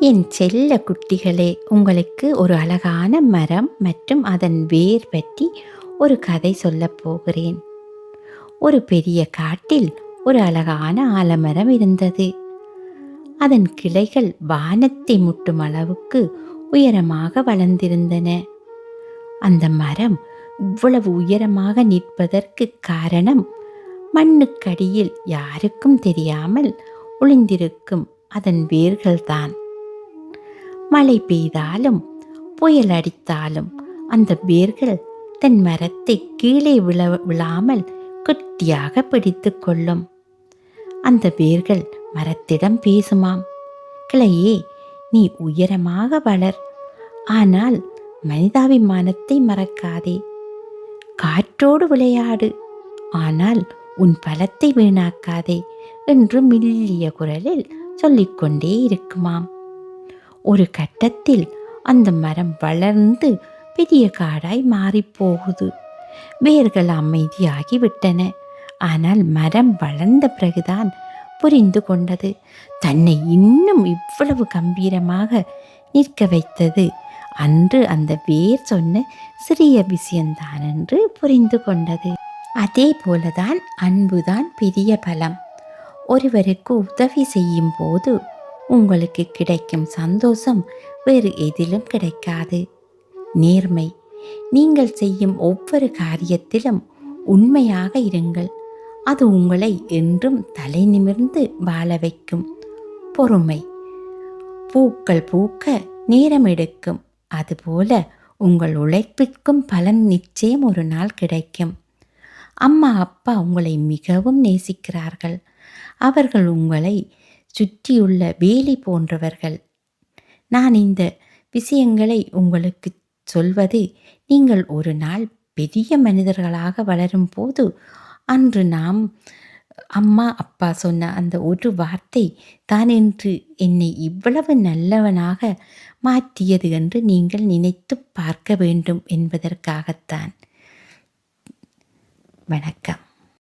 என் செல்ல குட்டிகளே, உங்களுக்கு ஒரு அழகான மரம் மற்றும் அதன் வேர் பற்றி ஒரு கதை சொல்லப் போகிறேன். ஒரு பெரிய காட்டில் ஒரு அழகான ஆலமரம் இருந்தது. அதன் கிளைகள் வானத்தை முட்டும் அளவுக்கு உயரமாக வளர்ந்திருந்தன. அந்த மரம் இவ்வளவு உயரமாக நிற்பதற்கு காரணம், மண்ணுக்கடியில் யாருக்கும் தெரியாமல் ஒளிந்திருக்கும் அதன் வேர்கள்தான். மழை பெய்தாலும் புயல் அடித்தாலும் அந்த வேர்கள் தன் மரத்தை கீழே விழாமல் கெட்டியாக பிடித்து கொள்ளும். அந்த வேர்கள் மரத்திடம் பேசுமாம். கிளையே, நீ உயரமாக வளர், ஆனால் மனிதாபிமானத்தை மறக்காதே. காற்றோடு விளையாடு, ஆனால் உன் பலத்தை வீணாக்காதே என்று மெல்லிய குரலில் சொல்லிக்கொண்டே இருக்குமாம். ஒரு கட்டத்தில் அந்த மரம் வளர்ந்து பெரிய காடாய் மாறிப்போகுது. வேர்கள் அமைதியாகி விட்டன. ஆனால் மரம் வளர்ந்த பிறகுதான் புரிந்து கொண்டது, தன்னை இன்னும் இவ்வளவு கம்பீரமாக நிற்க வைத்தது அன்று அந்த வேர் சொன்ன சிறிய விஷயம்தான் என்று புரிந்து கொண்டது. அதே போலதான் அன்புதான் பெரிய பலம். ஒருவருக்கு உதவி செய்யும் போது உங்களுக்கு கிடைக்கும் சந்தோஷம் வேறு எதிலும் கிடைக்காது. நேர்மை. நீங்கள் செய்யும் ஒவ்வொரு காரியத்திலும் உண்மையாக இருங்கள். அது உங்களை என்றும் தலை நிமிர்ந்து வாழ வைக்கும். பொறுமை. பூக்கள் பூக்க நேரம் எடுக்கும், அதுபோல உங்கள் உழைப்பிற்கும் பலன் நிச்சயம் ஒரு நாள் கிடைக்கும். அம்மா அப்பா உங்களை மிகவும் நேசிக்கிறார்கள். அவர்கள் உங்களை சுற்றியுள்ள வேலி போன்றவர்கள். நான் இந்த விஷயங்களை உங்களுக்கு சொல்வது, நீங்கள் ஒரு நாள் பெரிய மனிதர்களாக வளரும் போது அன்று நாம் அம்மா அப்பா சொன்ன அந்த ஒரு வார்த்தை தான் என்று என்னை இவ்வளவு நல்லவனாக மாற்றியது என்று நீங்கள் நினைத்து பார்க்க வேண்டும் என்பதற்காகத்தான். வணக்கம்.